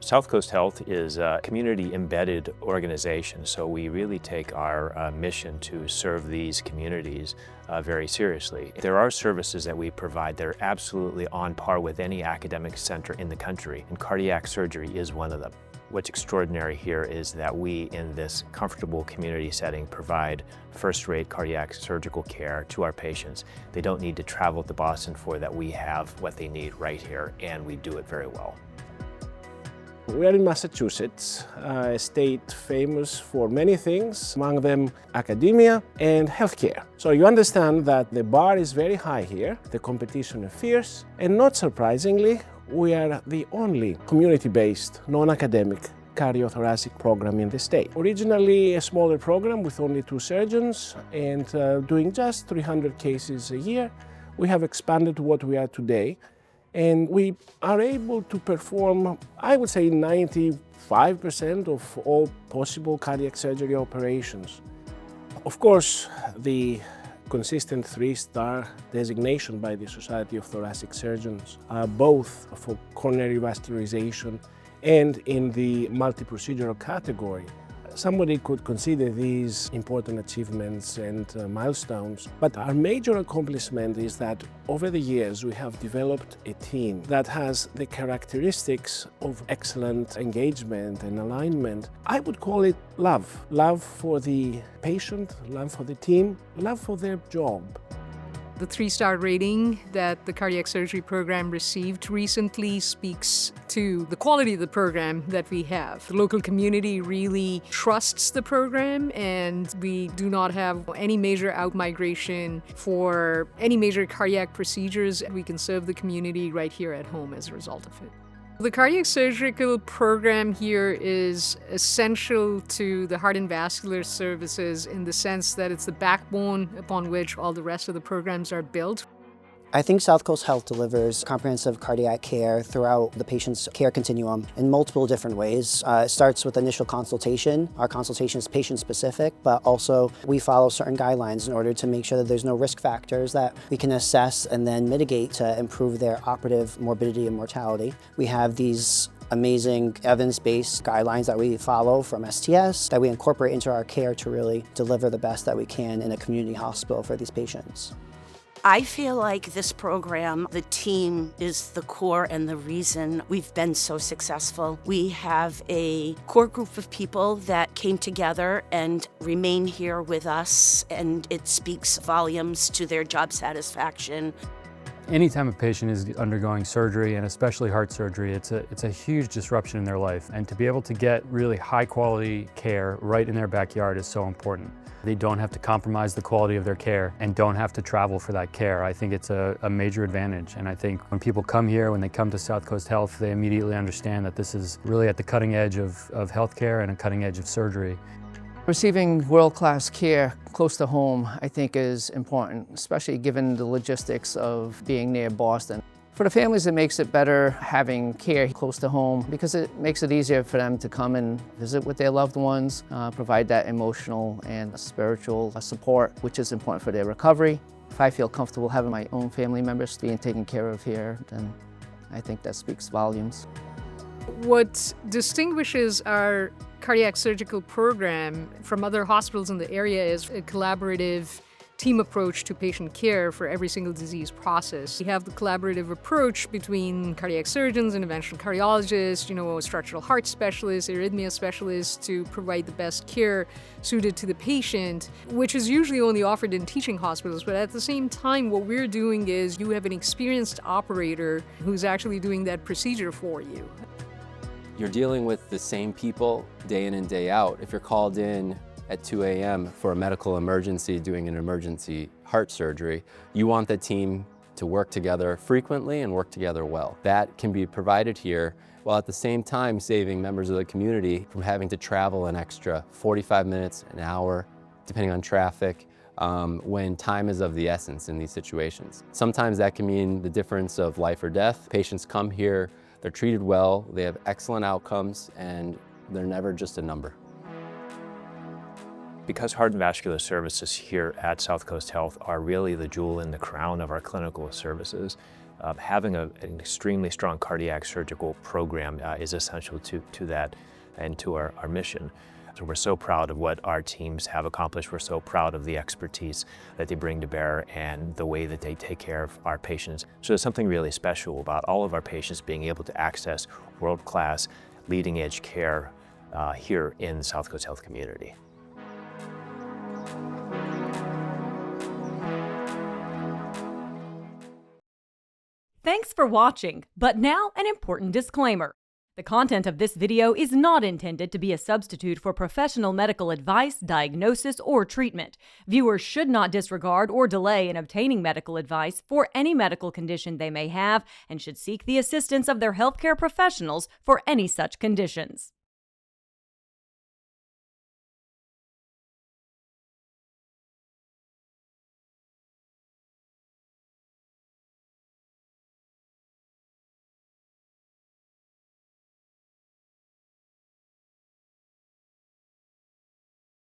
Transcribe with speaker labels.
Speaker 1: Southcoast Health is a community-embedded organization, so we really take our mission to serve these communities very seriously. There are services that we provide that are absolutely on par with any academic center in the country, and cardiac surgery is one of them. What's extraordinary here is that we, in this comfortable community setting, provide first-rate cardiac surgical care to our patients. They don't need to travel to Boston for that. We have what they need right here, and we do it very well.
Speaker 2: We are in Massachusetts, a state famous for many things, among them academia and healthcare. So you understand that the bar is very high here, the competition is fierce, and not surprisingly, we are the only community-based, non-academic cardiothoracic program in the state. Originally a smaller program with only 2 surgeons and doing just 300 cases a year, we have expanded to what we are today. And we are able to perform, I would say, 95% of all possible cardiac surgery operations. Of course, the consistent 3-star designation by the Society of Thoracic Surgeons, both for coronary vascularization and in the multi-procedural category. Somebody could consider these important achievements and milestones, but our major accomplishment is that over the years we have developed a team that has the characteristics of excellent engagement and alignment. I would call it love. Love for the patient, love for the team, love for their job.
Speaker 3: The 3-star rating that the cardiac surgery program received recently speaks to the quality of the program that we have. The local community really trusts the program, and we do not have any major outmigration for any major cardiac procedures. We can serve the community right here at home as a result of it. The cardiac surgical program here is essential to the heart and vascular services in the sense that it's the backbone upon which all the rest of the programs are built.
Speaker 4: I think Southcoast Health delivers comprehensive cardiac care throughout the patient's care continuum in multiple different ways. It starts with initial consultation. Our consultation is patient-specific, but also we follow certain guidelines in order to make sure that there's no risk factors that we can assess and then mitigate to improve their operative morbidity and mortality. We have these amazing evidence-based guidelines that we follow from STS that we incorporate into our care to really deliver the best that we can in a community hospital for these patients.
Speaker 5: I feel like this program, the team is the core and the reason we've been so successful. We have a core group of people that came together and remain here with us, and it speaks volumes to their job satisfaction.
Speaker 6: Anytime a patient is undergoing surgery, and especially heart surgery, it's a huge disruption in their life. And to be able to get really high quality care right in their backyard is so important. They don't have to compromise the quality of their care and don't have to travel for that care. I think it's a major advantage. And I think when people come here, when they come to Southcoast Health, they immediately understand that this is really at the cutting edge of healthcare and a cutting edge of surgery.
Speaker 7: Receiving world-class care close to home, I think, is important, especially given the logistics of being near Boston. For the families, it makes it better having care close to home because it makes it easier for them to come and visit with their loved ones, provide that emotional and spiritual support, which is important for their recovery. If I feel comfortable having my own family members being taken care of here, then I think that speaks volumes.
Speaker 3: What distinguishes our cardiac surgical program from other hospitals in the area is a collaborative team approach to patient care for every single disease process. We have the collaborative approach between cardiac surgeons, interventional cardiologists, structural heart specialists, arrhythmia specialists to provide the best care suited to the patient, which is usually only offered in teaching hospitals. But at the same time, what we're doing is you have an experienced operator who's actually doing that procedure for you.
Speaker 8: You're dealing with the same people day in and day out. If you're called in at 2 a.m. for a medical emergency doing an emergency heart surgery, you want the team to work together frequently and work together well. That can be provided here while at the same time saving members of the community from having to travel an extra 45 minutes, an hour, depending on traffic, when time is of the essence in these situations. Sometimes that can mean the difference of life or death. Patients come here, they're treated well, they have excellent outcomes, and they're never just a number.
Speaker 1: Because heart and vascular services here at Southcoast Health are really the jewel in the crown of our clinical services, Having an extremely strong cardiac surgical program is essential to that and to our mission. So we're so proud of what our teams have accomplished. We're so proud of the expertise that they bring to bear and the way that they take care of our patients. So there's something really special about all of our patients being able to access world-class, leading-edge care here in the Southcoast Health community.
Speaker 9: Thanks for watching, but now an important disclaimer. The content of this video is not intended to be a substitute for professional medical advice, diagnosis, or treatment. Viewers should not disregard or delay in obtaining medical advice for any medical condition they may have and should seek the assistance of their healthcare professionals for any such conditions.